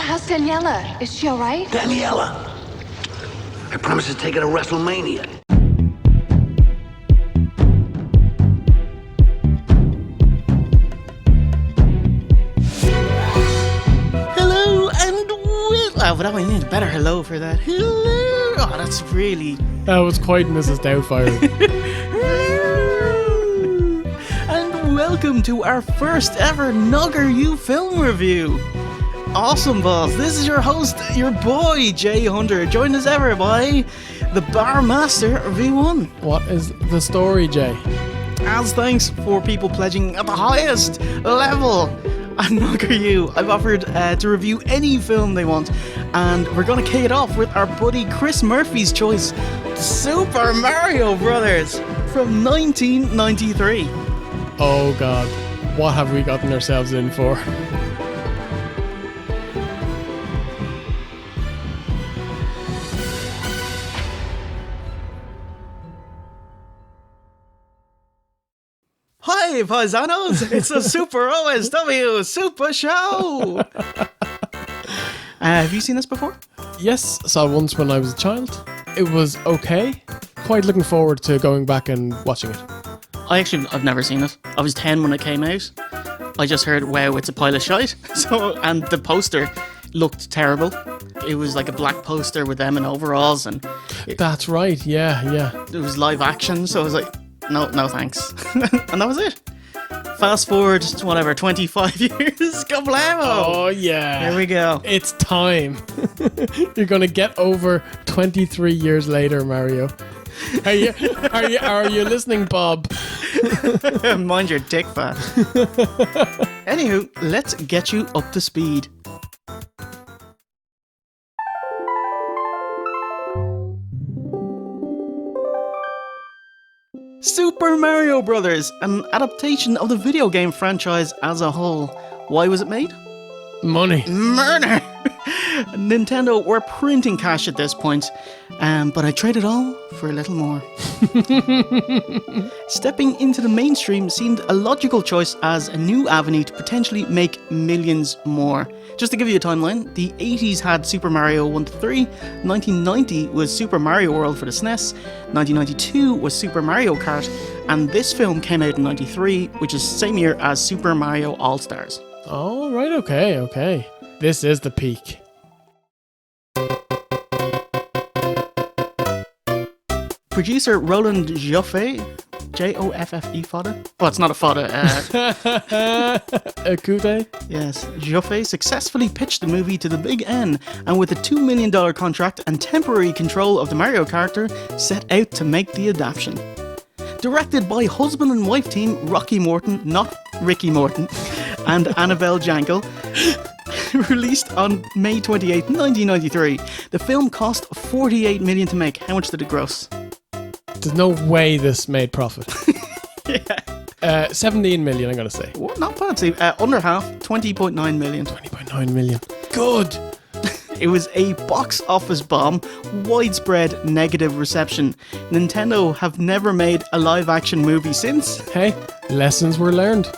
How's Daniela? Is she all right? Daniela! I promise to take her to WrestleMania. Hello and but I need a better hello for that. Hello. Oh, that's really... That was quite Mrs. Doubtfire. And welcome to our first ever Nugger You film review. Awesome, boss. This is your host, your boy, Jay Hunter, joined as ever by the Bar Master V1. What is the story, Jay? As thanks for people pledging at the highest level at Nugger You, I've offered to review any film they want, and we're going to kick it off with our buddy Chris Murphy's choice, Super Mario Brothers from 1993. Oh God, what have we gotten ourselves in for? Hi, paisanos! It's a Super OSW Super Show! Have you seen this before? Yes, saw it once when I was a child. It was okay. Quite looking forward to going back and watching it. I've never seen it. I was 10 when it came out. I just heard, wow, it's a pile of shite. And the poster looked terrible. It was like a black poster with them in overalls, and That's right, yeah. it was live action, so I was like, no thanks. And that was it. Fast forward, 25 years. Kablamo! Oh yeah. Here we go. It's time. You're gonna get over 23 years later, Mario. Are you listening, Bob? Mind your dick, fat. Anywho, let's get you up to speed. Super Mario Brothers, an adaptation of the video game franchise as a whole. Why was it made? Money. Murder! Nintendo were printing cash at this point, but I traded all for a little more. Stepping into the mainstream seemed a logical choice as a new avenue to potentially make millions more. Just to give you a timeline, the 80s had Super Mario 1-3, 1990 was Super Mario World for the SNES, 1992 was Super Mario Kart, and this film came out in 93, which is the same year as Super Mario All-Stars. Oh, right, okay. This is the peak. Producer Roland Joffe, Joffe fodder? Oh, it's not a fodder. Akute? Yes, Joffe successfully pitched the movie to the Big N, and with a $2 million contract and temporary control of the Mario character, set out to make the adaptation. Directed by husband and wife team Rocky Morton, not Ricky Morton, and Annabelle Jankel. Released on May 28, 1993. The film cost $48 million to make. How much did it gross? There's no way this made profit. Yeah. 17 million, I'm going to say. Well, not bad. See, under half, 20.9 million. 20.9 million. Good. It was a box office bomb, widespread negative reception. Nintendo have never made a live-action movie since. Hey, lessons were learned.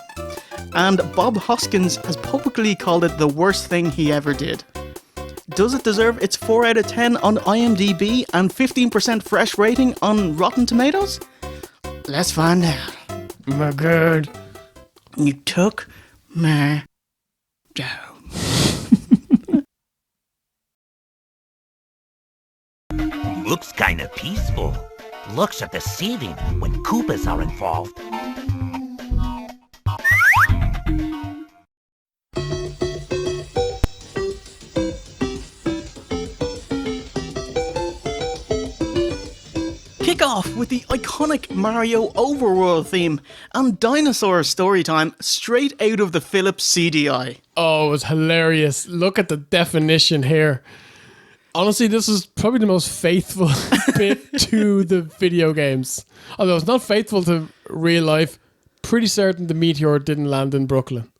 And Bob Hoskins has publicly called it the worst thing he ever did. Does it deserve its 4 out of 10 on IMDb and 15% fresh rating on Rotten Tomatoes? Let's find out. My God. You took my job. Looks kinda peaceful. Looks are deceiving when Koopas are involved. Kick off with the iconic Mario Overworld theme and dinosaur story time straight out of the Philips CDI. Oh, it was hilarious. Look at the definition here. Honestly, this is probably the most faithful bit to the video games. Although it's not faithful to real life, pretty certain the meteor didn't land in Brooklyn.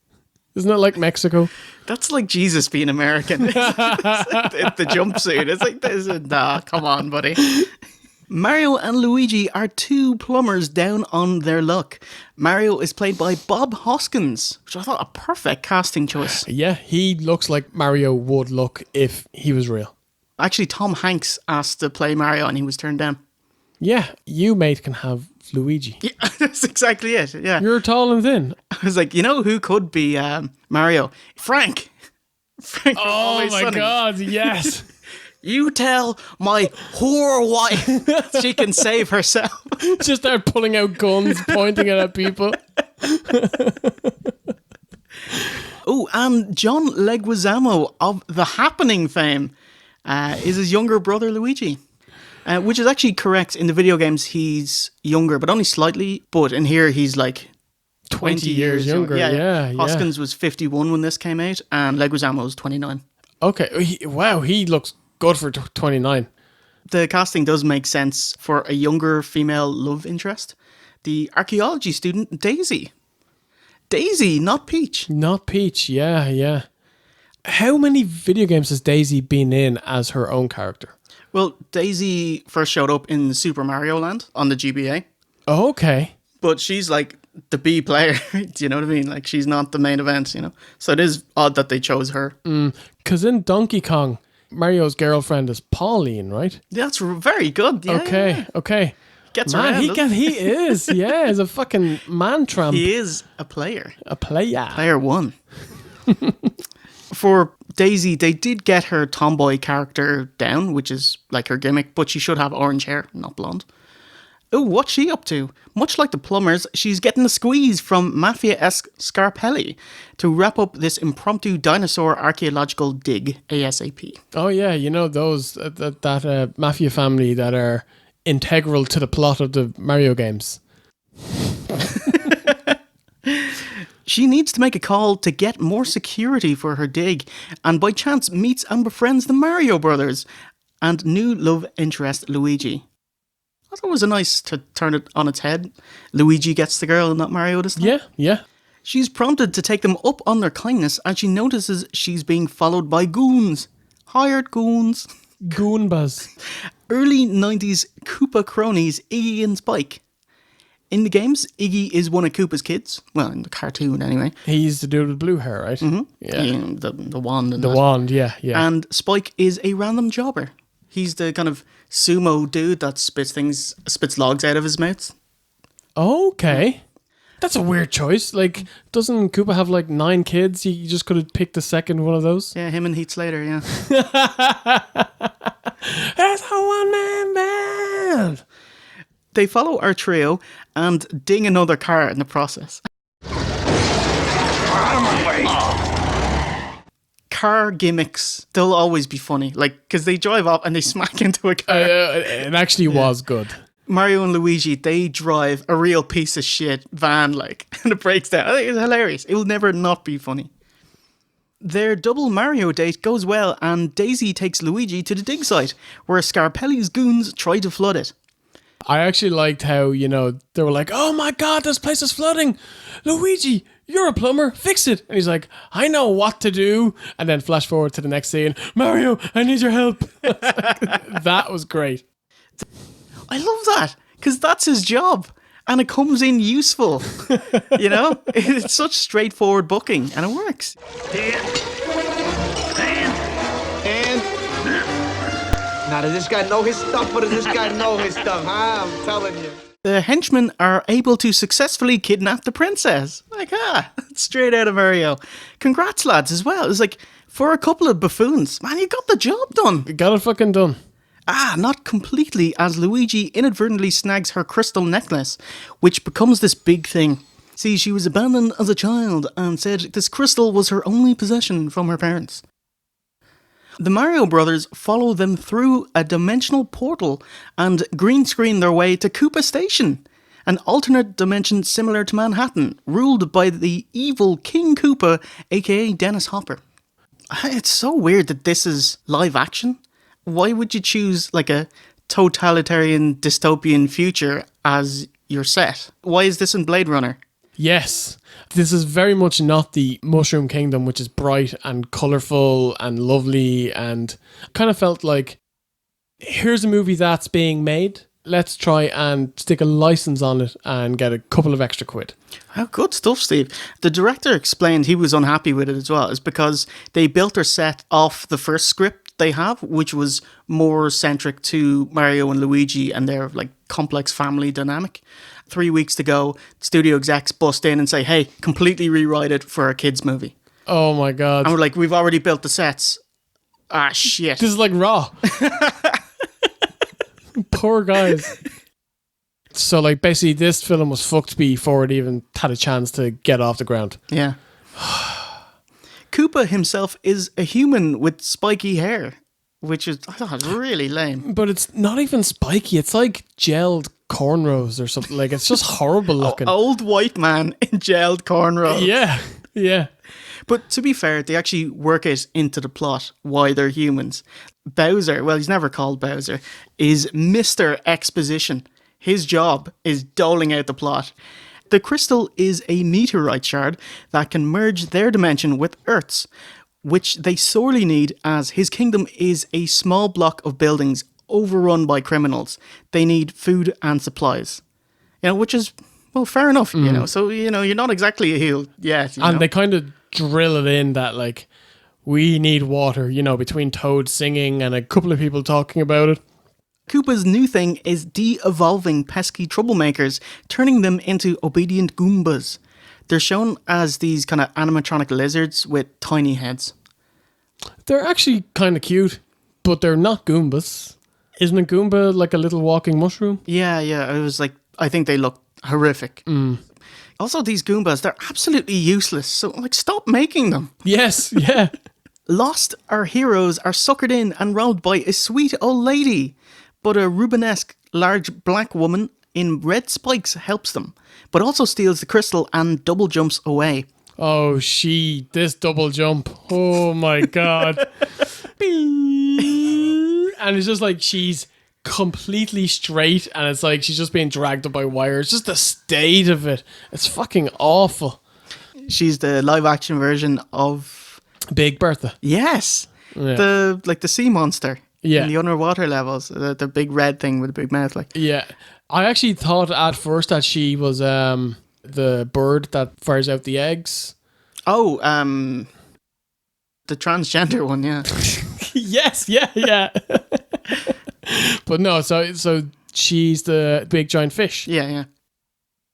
Isn't that like Mexico? That's like Jesus being American. It's like the jumpsuit. It's like, nah, come on, buddy. Mario and Luigi are two plumbers down on their luck. Mario is played by Bob Hoskins, which I thought a perfect casting choice. Yeah, he looks like Mario would look if he was real. Actually, Tom Hanks asked to play Mario and he was turned down. Yeah, you, mate, can have Luigi. Yeah, that's exactly it. Yeah. You're tall and thin. I was like, you know who could be Mario? Frank. Frank from Oh Always my Sunny. God, yes. You tell my whore wife she can save herself. Just start pulling out guns, pointing it at people. Oh, and John Leguizamo of The Happening fame is his younger brother Luigi. Which is actually correct. In the video games, he's younger, but only slightly. But in here, he's like 20 years younger. Yeah. Hoskins was 51 when this came out, and Leguizamo was 29. Okay, wow, he looks good for 29. The casting does make sense for a younger female love interest. The archaeology student, Daisy. Daisy, not Peach. Not Peach, yeah. How many video games has Daisy been in as her own character? Well, Daisy first showed up in Super Mario Land on the GBA. Oh, okay. But she's like the B player. Do you know what I mean? Like, she's not the main event, you know? So it is odd that they chose her. Because in Donkey Kong, Mario's girlfriend is Pauline, right? That's very good. Yeah, yeah. Okay. Gets Man, around. he is. Yeah, he's a fucking man tramp. He is a player. A player. Player one. For Daisy, they did get her tomboy character down, which is like her gimmick, but she should have orange hair, not blonde. Oh, what's she up to? Much like the plumbers, she's getting a squeeze from Mafia-esque Scarpelli to wrap up this impromptu dinosaur archaeological dig ASAP. Oh, yeah, you know those, that Mafia family that are integral to the plot of the Mario games. She needs to make a call to get more security for her dig, and by chance meets and befriends the Mario brothers and new love interest Luigi. I thought it was nice to turn it on its head. Luigi gets the girl and not Mario this time. Yeah. She's prompted to take them up on their kindness and she notices she's being followed by goons. Hired goons. Goombas. Early 90s Koopa cronies Iggy and Spike. In the games, Iggy is one of Koopa's kids. Well, in the cartoon anyway. He's the dude with blue hair, right? Mm-hmm. Yeah. The wand and The that. wand, yeah. And Spike is a random jobber. He's the kind of sumo dude that spits logs out of his mouth. Okay. That's a weird choice. Like, doesn't Koopa have like 9 kids? You just could have picked the second one of those. Yeah, him and Heath Slater, yeah. That's a one-man band. They follow our trio and ding another car in the process. Car gimmicks, they'll always be funny. Like, because they drive off and they smack into a car. It actually was good. Mario and Luigi, they drive a real piece of shit van, like, and it breaks down. I think it's hilarious. It will never not be funny. Their double Mario date goes well, and Daisy takes Luigi to the dig site, where Scarpelli's goons try to flood it. I actually liked how, they were like, oh my God, this place is flooding. Luigi, you're a plumber, fix it. And he's like, I know what to do. And then flash forward to the next scene, Mario, I need your help. That was great. I love that, because that's his job. And it comes in useful. It's such straightforward booking, and it works. Now, does this guy know his stuff, or does this guy know his stuff? Huh? I'm telling you. The henchmen are able to successfully kidnap the princess. Like, straight out of Mario. Congrats, lads, as well. It's like, for a couple of buffoons, man, you got the job done. You got it fucking done. Not completely, as Luigi inadvertently snags her crystal necklace, which becomes this big thing. See, she was abandoned as a child and said this crystal was her only possession from her parents. The Mario brothers follow them through a dimensional portal and green screen their way to Koopa Station, an alternate dimension similar to Manhattan, ruled by the evil King Koopa, aka Dennis Hopper. It's so weird that this is live action. Why would you choose like a totalitarian dystopian future as your set? Why is this in Blade Runner? Yes. This is very much not the Mushroom Kingdom, which is bright and colourful and lovely, and kind of felt like, here's a movie that's being made, let's try and stick a license on it and get a couple of extra quid. Oh, good stuff, Steve. The director explained he was unhappy with it as well. It's because they built their set off the first script they have, which was more centric to Mario and Luigi and their like complex family dynamic. 3 weeks to go, studio execs bust in and say, hey, completely rewrite it for a kids movie. Oh my God. And we're like, we've already built the sets. Ah, shit. This is like Raw. Poor guys. So, like, basically, this film was fucked before it even had a chance to get off the ground. Yeah. Koopa himself is a human with spiky hair, which is, I thought, really lame. But it's not even spiky. It's like gelled cornrows or something. Like, it's just horrible looking. Old white man in gelled cornrows. Yeah, yeah. But to be fair, they actually work it into the plot why they're humans. Bowser, well, he's never called Bowser, is Mr. Exposition. His job is doling out the plot. The crystal is a meteorite shard that can merge their dimension with Earth's, which they sorely need as his kingdom is a small block of buildings overrun by criminals. They need food and supplies. You know, which is, well, fair enough, you know. So, you know, you're not exactly a heel yet. And they kind of drill it in that, like, we need water, you know, between Toad singing and a couple of people talking about it. Koopa's new thing is de-evolving pesky troublemakers, turning them into obedient Goombas. They're shown as these kind of animatronic lizards with tiny heads. They're actually kind of cute, but they're not Goombas. Isn't a Goomba like a little walking mushroom? Yeah, I was like, I think they look horrific. Also, these Goombas, they're absolutely useless, so like, stop making them. Yes, yeah. Lost, our heroes are suckered in and robbed by a sweet old lady, but a Rubenesque large black woman in red spikes helps them, but also steals the crystal and double jumps away. Oh, this double jump. Oh my God. And it's just like she's completely straight and it's like she's just being dragged up by wires. Just the state of it. It's fucking awful. She's the live action version of Big Bertha. Yes. Yeah. The sea monster. Yeah. In the underwater levels. The big red thing with a big mouth. Like. Yeah. I actually thought at first that she was the bird that fires out the eggs. Oh, the transgender one, yeah. Yes, yeah. But no, so she's the big giant fish. Yeah.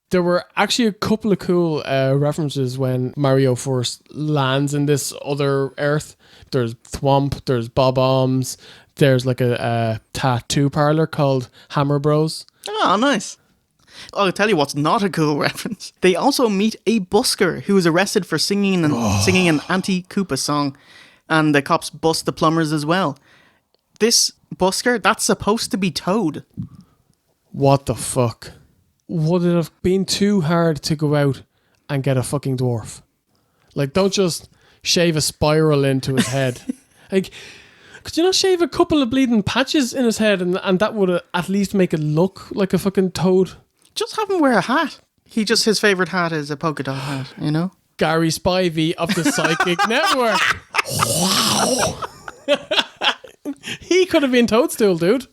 There were actually a couple of cool references when Mario first lands in this other Earth. There's Thwomp, there's Bob-ombs, there's like a tattoo parlor called Hammer Bros. Oh, nice. I'll tell you what's not a cool reference. They also meet a busker who is arrested for singing an anti-Koopa song, and the cops bust the plumbers as well. This busker, that's supposed to be Toad. What the fuck? Would it have been too hard to go out and get a fucking dwarf? Like, don't just shave a spiral into his head. Like, could you not shave a couple of bleeding patches in his head and that would at least make it look like a fucking toad? Just have him wear a hat. His favourite hat is a polka dot hat, you know? Gary Spivey of the Psychic Network. Wow. He could have been Toadstool, dude.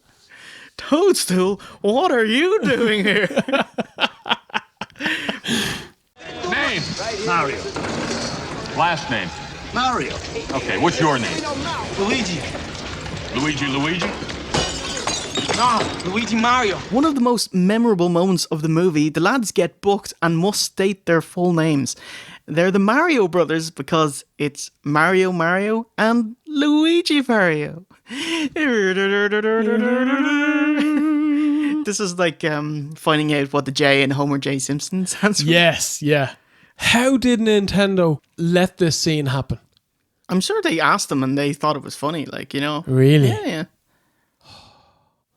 Toadstool? What are you doing here? Name? Mario. Last name? Mario. Okay, what's your name? Luigi. Luigi? No, Luigi Mario. One of the most memorable moments of the movie, the lads get booked and must state their full names. They're the Mario brothers because it's Mario and Luigi Mario. This is like finding out what the J in Homer J. Simpson stands for. Yes, yeah. How did Nintendo let this scene happen? I'm sure they asked them and they thought it was funny, like, you know. Really? Yeah.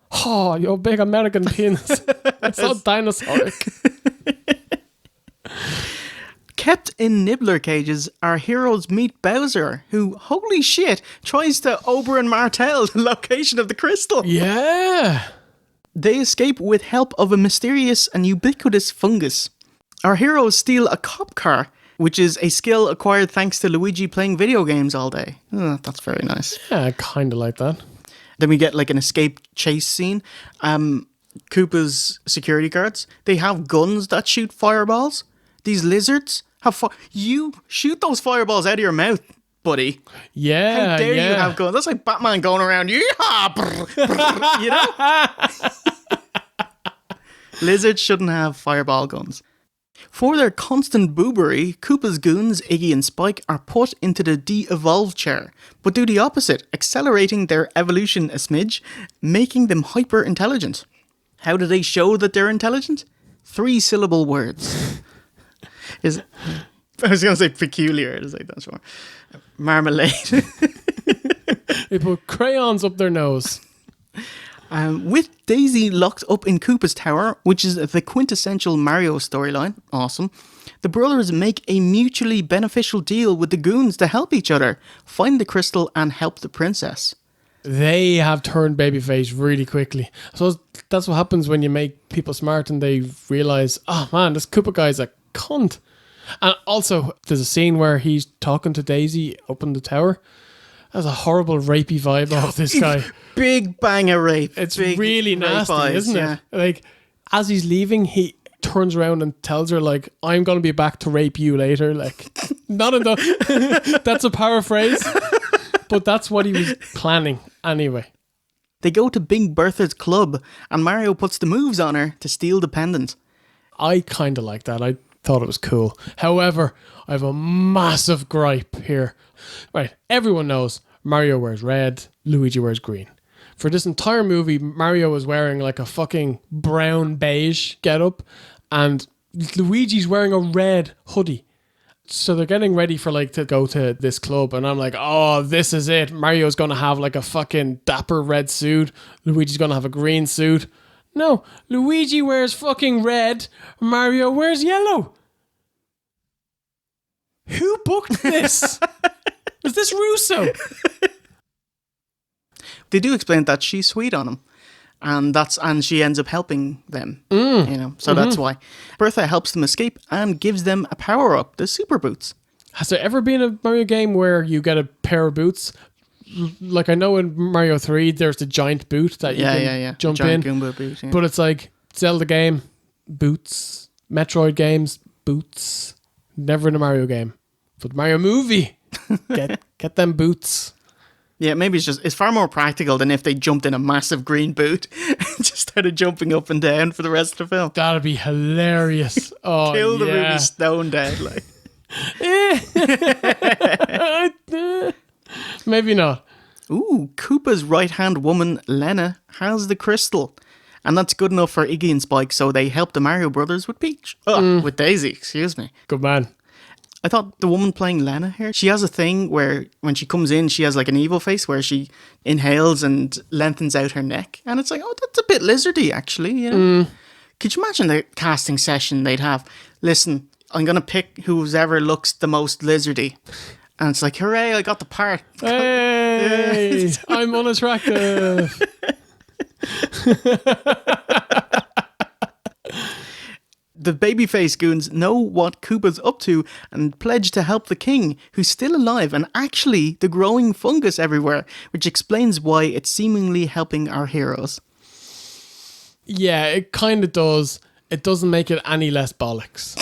Oh, your big American penis. It's so dinosauric. Kept in nibbler cages, our heroes meet Bowser, who, holy shit, tries to Oberyn Martell the location of the crystal. Yeah. They escape with help of a mysterious and ubiquitous fungus. Our heroes steal a cop car, which is a skill acquired thanks to Luigi playing video games all day. Oh, that's very nice. Yeah, I kind of like that. Then we get like an escape chase scene. Koopa's security guards, they have guns that shoot fireballs. These lizards have you shoot those fireballs out of your mouth, buddy. Yeah, How dare yeah. you have guns? That's like Batman going around, yeehaw, brr, brr, you know? Lizards shouldn't have fireball guns. For their constant boobery, Koopa's goons, Iggy and Spike, are put into the de-evolve chair, but do the opposite, accelerating their evolution a smidge, making them hyper-intelligent. How do they show that they're intelligent? 3-syllable words. I was going to say peculiar. It's like, that's wrong. Marmalade. They put crayons up their nose. With Daisy locked up in Koopa's tower, which is the quintessential Mario storyline, awesome, the brothers make a mutually beneficial deal with the goons to help each other, find the crystal and help the princess. They have turned babyface really quickly. So that's what happens when you make people smart and they realise, oh man, this Koopa guy's a cunt. And also, there's a scene where he's talking to Daisy up in the tower. There's a horrible rapey vibe off this guy. Big banger rape. It's Big really nasty, eyes, isn't it? Like, as he's leaving, he turns around and tells her, like, I'm going to be back to rape you later. Like, not in the... That's a paraphrase. But that's what he was planning anyway. They go to Big Bertha's club and Mario puts the moves on her to steal the pendant. I kind of like that. I thought it was cool. However, I have a massive gripe here. Right, everyone knows Mario wears red, Luigi wears green. For this entire movie, Mario was wearing like a fucking brown beige getup, and Luigi's wearing a red hoodie. So they're getting ready for like to go to this club, and I'm like, oh, this is it. Mario's gonna have like a fucking dapper red suit. Luigi's gonna have a green suit. No, Luigi wears fucking red. Mario wears yellow. Who booked this? Was this Russo? They do explain that she's sweet on him, and she ends up helping them. You know, so that's why Bertha helps them escape and gives them a power up, the super boots. Has there ever been a Mario game where you get a pair of boots? Like I know in Mario 3, there's the giant boot that you can jump giant in. Goomba boot, yeah. But it's like Zelda game, boots. Metroid games, boots. Never in a Mario game. But Mario movie, get them boots. Yeah, maybe it's far more practical than if they jumped in a massive green boot and just started jumping up and down for the rest of the film. That'd be hilarious. Oh, Kill the yeah. movie stone dead, like. Maybe not. Ooh, Koopa's right-hand woman, Lena, has the crystal. And that's good enough for Iggy and Spike, so they help the Mario brothers with Peach. With Daisy, excuse me. Good man. I thought the woman playing Lena here, she has a thing where when she comes in, she has like an evil face where she inhales and lengthens out her neck. And it's like, oh, that's a bit lizardy, actually. You know? Could you imagine the casting session they'd have? Listen, I'm going to pick whoever looks the most lizardy. And it's like, hooray, I got the part. Hey, I'm unattractive. The babyface goons know what Koopa's up to and pledge to help the king, who's still alive and actually the growing fungus everywhere, which explains why it's seemingly helping our heroes. Yeah, it kind of does. It doesn't make it any less bollocks.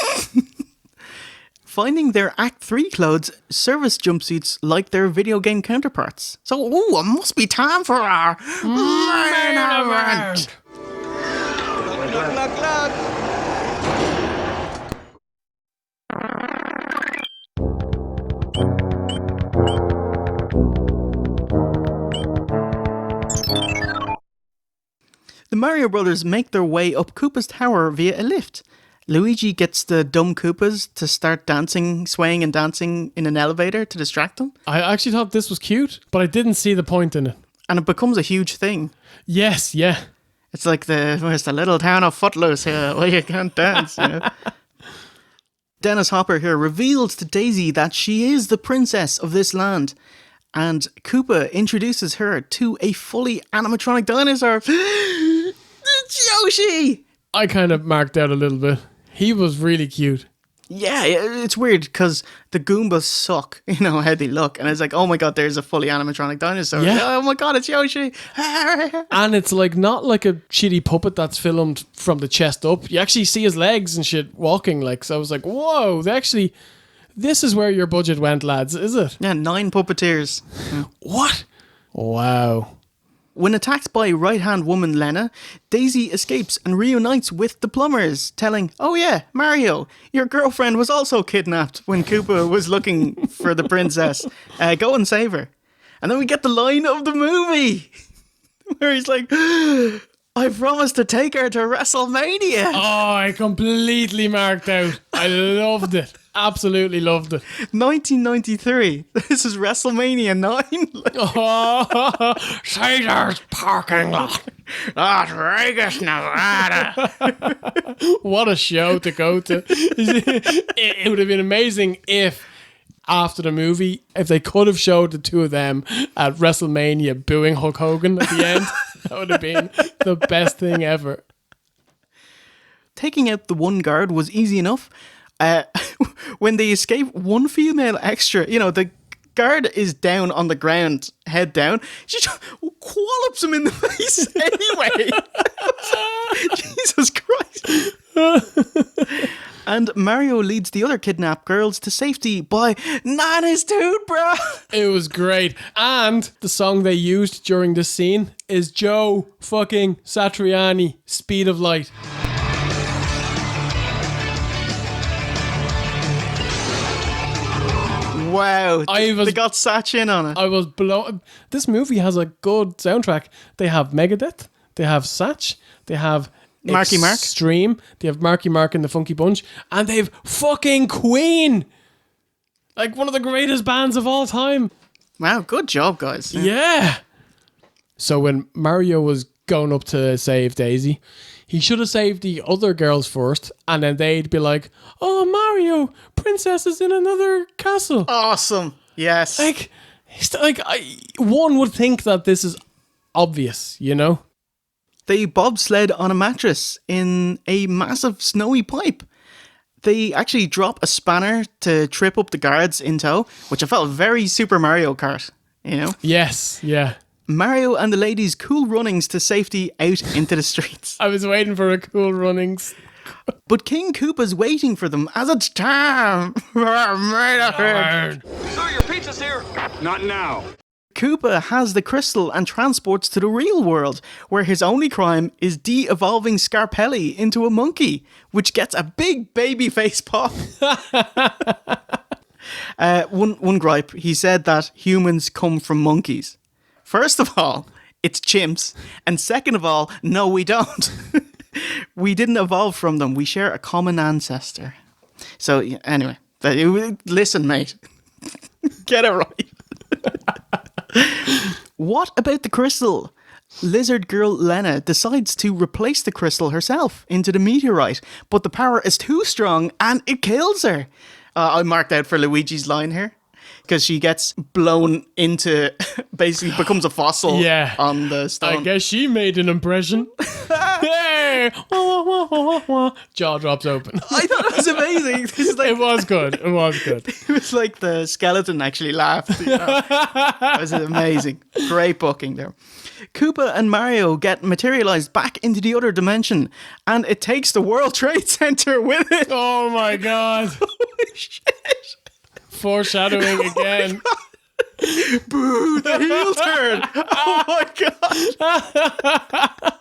Finding their Act 3 clothes, service jumpsuits like their video game counterparts. So, it must be time for our main event. The Mario Brothers make their way up Koopa's tower via a lift. Luigi gets the dumb Koopas to start dancing, swaying and dancing in an elevator to distract them. I actually thought this was cute, but I didn't see the point in it. And it becomes a huge thing. Yes, yeah. It's like where's the little town of Footloose here where you can't dance, you know? Dennis Hopper here reveals to Daisy that she is the princess of this land. And Koopa introduces her to a fully animatronic dinosaur. It's Yoshi! I kind of marked out a little bit. He was really cute. Yeah, it's weird because the Goombas suck, you know, how they look. And it's like, oh my god, there's a fully animatronic dinosaur. Yeah. Oh my god, it's Yoshi. And it's like not like a shitty puppet that's filmed from the chest up. You actually see his legs and shit walking. Like, so I was like, whoa, this is where your budget went, lads, is it? Yeah, 9 puppeteers. What? Wow. When attacked by right-hand woman Lena, Daisy escapes and reunites with the plumbers, telling, oh yeah, Mario, your girlfriend was also kidnapped when Koopa was looking for the princess. Go and save her. And then we get the line of the movie, where he's like, I promised to take her to WrestleMania. Oh, I completely marked out. I loved it. Absolutely loved it. 1993. This is WrestleMania 9. Oh, Caesar's parking lot. Las Vegas, Nevada. What a show to go to. It would have been amazing if, after the movie, if they could have showed the two of them at WrestleMania booing Hulk Hogan at the end. That would have been the best thing ever. Taking out the one guard was easy enough. When they escape, one female extra, you know, the guard is down on the ground, head down. She just wallops him in the face anyway. Jesus Christ. And Mario leads the other kidnapped girls to safety by Nana's toothbrush. It was great. And the song they used during this scene is Joe fucking Satriani, Speed of Light. Wow, they got Satch in on it. I was blown. This movie has a good soundtrack. They have Megadeth, they have Satch, they have Marky Mark. Extreme, they have Marky Mark and the Funky Bunch, and they've fucking Queen. Like one of the greatest bands of all time. Wow, good job, guys. Yeah. So when Mario was going up to save Daisy, he should have saved the other girls first, and then they'd be like, oh, Mario, princess is in another castle. Awesome. Yes. One would think that this is obvious, you know? They bobsled on a mattress in a massive snowy pipe. They actually drop a spanner to trip up the guards in tow, which I felt very Super Mario Kart, you know? Yes, yeah. Mario and the ladies cool runnings to safety out into the streets. I was waiting for a cool runnings. But King Koopa's waiting for them as it's time. Sir, your pizza's here. Not now. Koopa has the crystal and transports to the real world, where his only crime is de-evolving Scarpelli into a monkey, which gets a big baby face pop. One gripe, he said that humans come from monkeys. First of all, it's chimps. And second of all, no, we don't. We didn't evolve from them. We share a common ancestor. So, anyway, listen, mate. Get it right. What about the crystal? Lizard girl Lena decides to replace the crystal herself into the meteorite, but the power is too strong and it kills her. I marked out for Luigi's line here, because she gets blown into, basically becomes a fossil on the stone. I guess she made an impression. Hey! Jaw drops open. I thought it was amazing. It was good. It was good. It was like the skeleton actually laughed. You know? It was amazing. Great booking there. Koopa and Mario get materialized back into the other dimension, and it takes the World Trade Center with it. Oh my god. Holy shit. Foreshadowing again. Boo, the heel turn. Oh my god.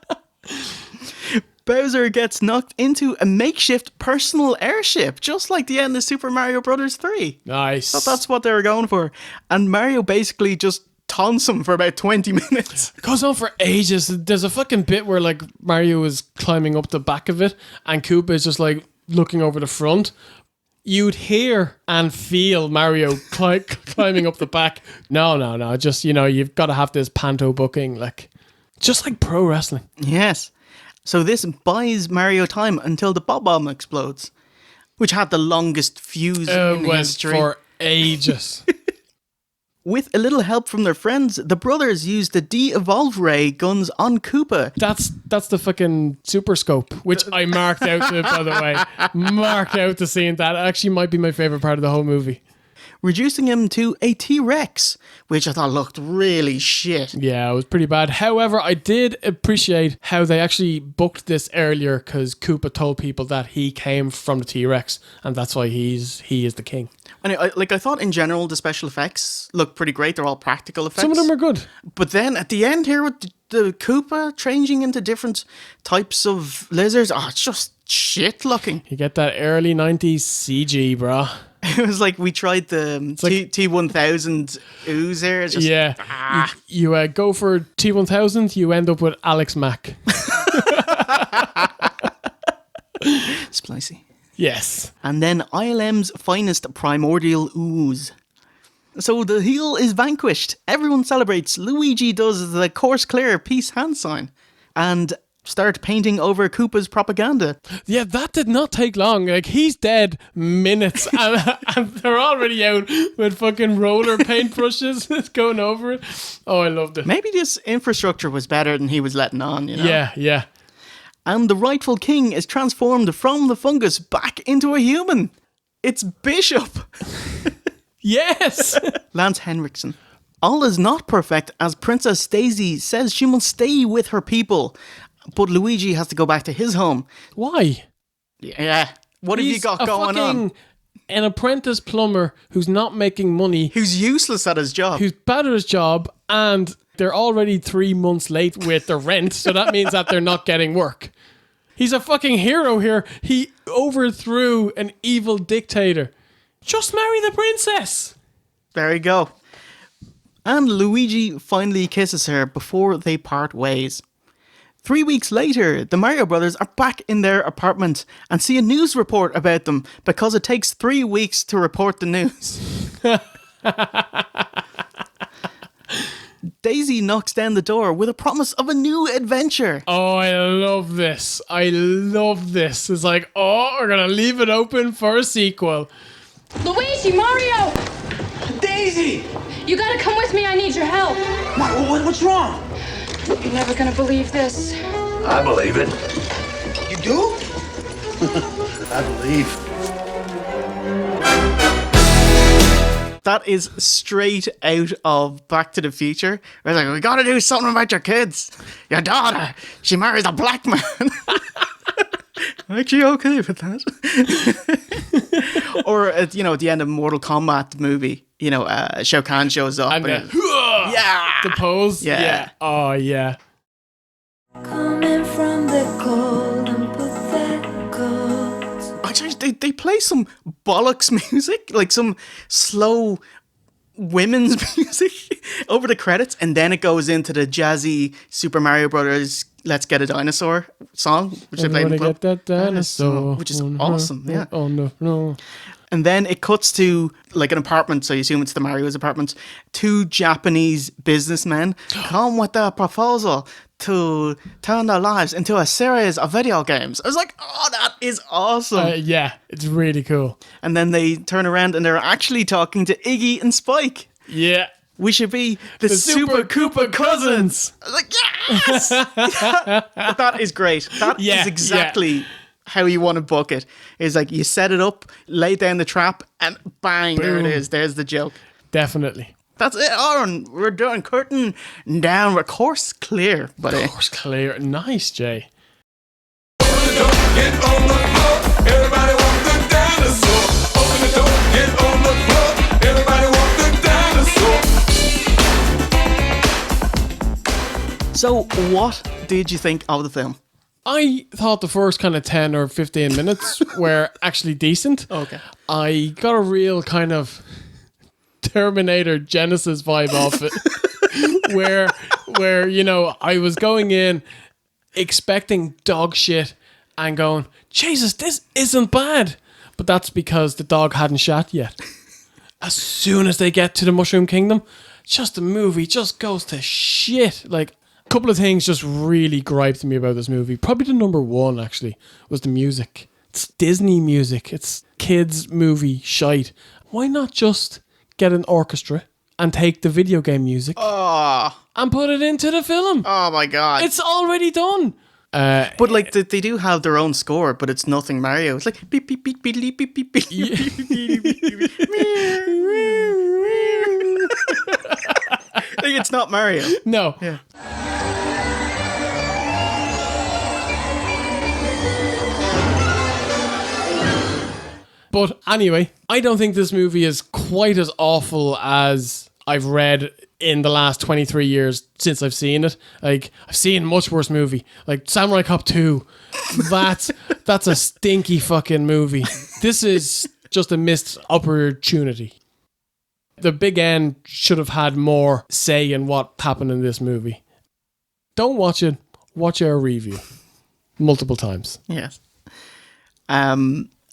Bowser gets knocked into a makeshift personal airship, just like the end of Super Mario Bros. 3. Nice. So that's what they were going for. And Mario basically just taunts him for about 20 minutes. It goes on for ages. There's a fucking bit where like Mario is climbing up the back of it and Koopa is just like looking over the front. You'd hear and feel Mario climbing up the back. No. Just, you know, you've got to have this panto booking, like, just like pro wrestling. Yes. So this buys Mario time until the Bob-Omb explodes, which had the longest fuse in went history. for ages. With a little help from their friends, the brothers use the de-evolve ray guns on Koopa. That's the fucking super scope, which I marked out to, by the way. Marked out to seeing that. Actually might be my favourite part of the whole movie. Reducing him to a T-Rex, which I thought looked really shit. Yeah, it was pretty bad. However, I did appreciate how they actually booked this earlier because Koopa told people that he came from the T-Rex and that's why he is the king. And I thought in general the special effects look pretty great. They're all practical effects. Some of them are good. But then at the end here with the Koopa changing into different types of lizards, it's just shit looking. You get that early 90s CG, brah. It was like we tried the T1000 ooze there. It's just, yeah. You go for T1000, you end up with Alex Mack. Splicey. Yes. And then ILM's finest primordial ooze. So the heel is vanquished. Everyone celebrates. Luigi does the course clear peace hand sign. And start painting over Koopa's propaganda. Yeah, that did not take long. Like, he's dead minutes and they're already out with fucking roller paintbrushes going over it. Oh, I loved it. Maybe this infrastructure was better than he was letting on, you know? Yeah. And the rightful king is transformed from the fungus back into a human. It's Bishop. Yes. Lance Henriksen. All is not perfect as Princess Daisy says she must stay with her people. But Luigi has to go back to his home. Why? Yeah. What have you got going on? An apprentice plumber who's not making money. Who's useless at his job. Who's bad at his job, and they're already 3 months late with their rent, so that means that they're not getting work. He's a fucking hero here. He overthrew an evil dictator. Just marry the princess. There you go. And Luigi finally kisses her before they part ways. 3 weeks later, the Mario Brothers are back in their apartment and see a news report about them because it takes 3 weeks to report the news. Daisy knocks down the door with a promise of a new adventure. Oh, I love this. It's like, we're going to leave it open for a sequel. Luigi, Mario! Daisy! You gotta come with me. I need your help. What's wrong? You're never gonna believe this. I believe it. You do? I believe. That is straight out of Back to the Future. We're like, we gotta do something about your kids. Your daughter, she marries a black man. I'm actually okay with that. Or, at the end of Mortal Kombat movie, Shao Kahn shows up. And the pose? Yeah. Oh, yeah. Coming from the cold and pathetic cold. Actually, they play some bollocks music, like some slow women's music over the credits, and then it goes into the jazzy Super Mario Brothers Let's Get a Dinosaur song, which they play in the club. Get that dinosaur. Which is awesome, yeah. Oh, no. And then it cuts to like an apartment, so you assume it's the Mario's apartment. 2 Japanese businessmen come with a proposal to turn their lives into a series of video games. I was like, oh, that is awesome. Yeah, it's really cool. And then they turn around and they're actually talking to Iggy and Spike. Yeah. We should be the Super Koopa cousins. I was like, yes! That is great. That is exactly how you want to book it. It's like you set it up, lay down the trap, and bang, there it is. There's the joke. Definitely. That's it, Aaron. We're doing curtain down. We're course clear, buddy. Course clear. Nice, Jay. Open the door, get on the floor. Everybody want the dinosaur. Open the door, get on the floor. Everybody want the dinosaur. So, what did you think of the film? I thought the first kind of 10 or 15 minutes were actually decent. Okay. I got a real kind of Terminator Genesis vibe off it. where I was going in expecting dog shit and going, Jesus, this isn't bad. But that's because the dog hadn't shot yet. As soon as they get to the Mushroom Kingdom, the movie just goes to shit. Like, a couple of things just really griped me about this movie. Probably the number one, actually, was the music. It's Disney music. It's kids' movie shite. Why not just get an orchestra and take the video game music and put it into the film. Oh my god. It's already done. But like they do have their own score, but it's nothing Mario. It's like beep beep beep beep beep beep beep beep. Like it's not Mario. No. Yeah. But anyway, I don't think this movie is quite as awful as I've read in the last 23 years since I've seen it. Like, I've seen much worse movie. Like Samurai Cop 2. That's a stinky fucking movie. This is just a missed opportunity. The Big N should have had more say in what happened in this movie. Don't watch it. Watch our review. Multiple times. Yes.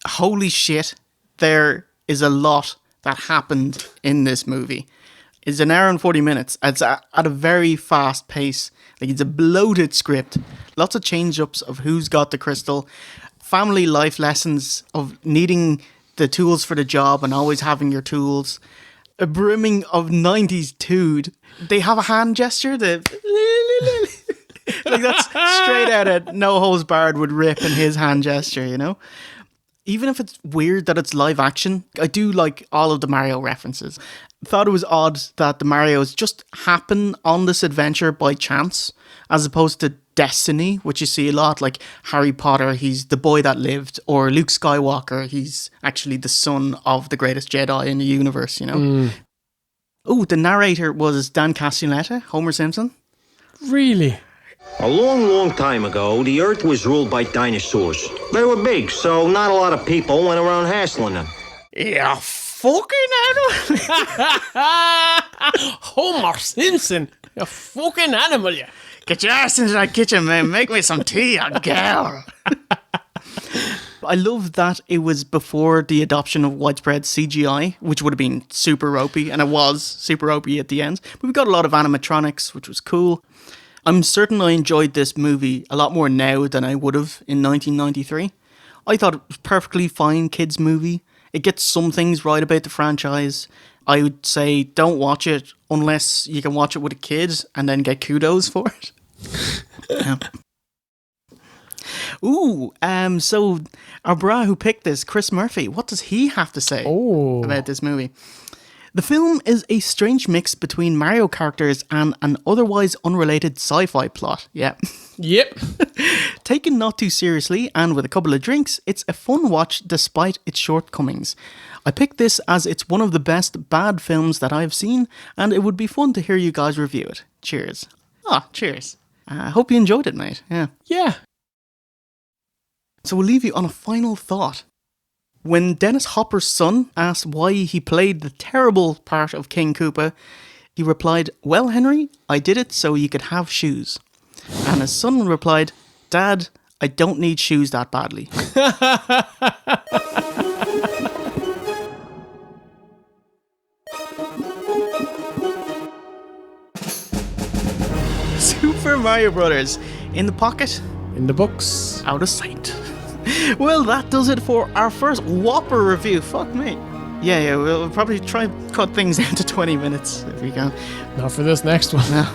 Holy shit. There is a lot that happened in this movie. It's an hour and 40 minutes. It's at a very fast pace. Like, it's a bloated script. Lots of change-ups of who's got the crystal. Family life lessons of needing the tools for the job and always having your tools. A brimming of 90s dude. They have a hand gesture. Like, that's straight out of No Holds Barred would rip in his hand gesture, you know? Even if it's weird that it's live action, I do like all of the Mario references. Thought it was odd that the Marios just happen on this adventure by chance, as opposed to destiny, which you see a lot, like Harry Potter, he's the boy that lived, or Luke Skywalker, he's actually the son of the greatest Jedi in the universe, you know? Oh, the narrator was Dan Castellaneta, Homer Simpson. Really? A long, long time ago, the Earth was ruled by dinosaurs. They were big, so not a lot of people went around hassling them. Yeah, fucking animal. Homer Simpson, you fucking animal, you. Get your ass into that kitchen, man. Make me some tea, a girl. I love that it was before the adoption of widespread CGI, which would have been super ropey, and it was super ropey at the end. But we got a lot of animatronics, which was cool. I'm certain I enjoyed this movie a lot more now than I would have in 1993. I thought it was a perfectly fine kids' movie. It gets some things right about the franchise. I would say don't watch it unless you can watch it with a kid and then get kudos for it. Yeah. Ooh, so our bra who picked this, Chris Murphy, what does he have to say about this movie? The film is a strange mix between Mario characters and an otherwise unrelated sci-fi plot. Yeah. Yep. Taken not too seriously and with a couple of drinks, it's a fun watch despite its shortcomings. I picked this as it's one of the best bad films that I've seen, and it would be fun to hear you guys review it. Cheers. Cheers. I hope you enjoyed it, mate. Yeah. Yeah. So we'll leave you on a final thought. When Dennis Hopper's son asked why he played the terrible part of King Koopa, he replied, "Well, Henry, I did it so you could have shoes." And his son replied, "Dad, I don't need shoes that badly." Super Mario Brothers. In the pocket. In the books. Out of sight. Well, that does it for our first Whopper review. Fuck me. Yeah, we'll probably try and cut things down to 20 minutes if we can. Not for this next one. No.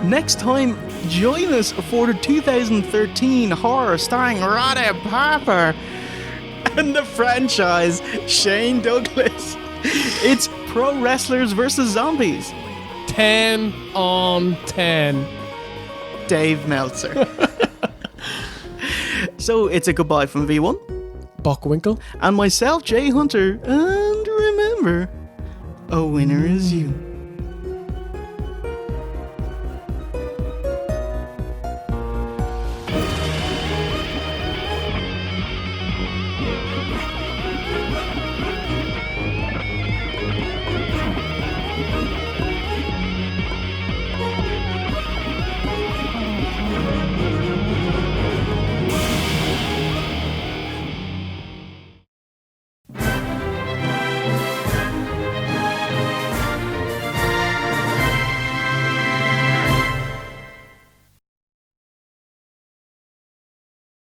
Next time, join us for the 2013 horror starring Roddy Piper and the franchise Shane Douglas. It's Pro Wrestlers vs. Zombies. 10 on 10. Dave Meltzer. So it's a goodbye from V1, Buckwinkle, and myself, Jay Hunter. And remember, a winner is you.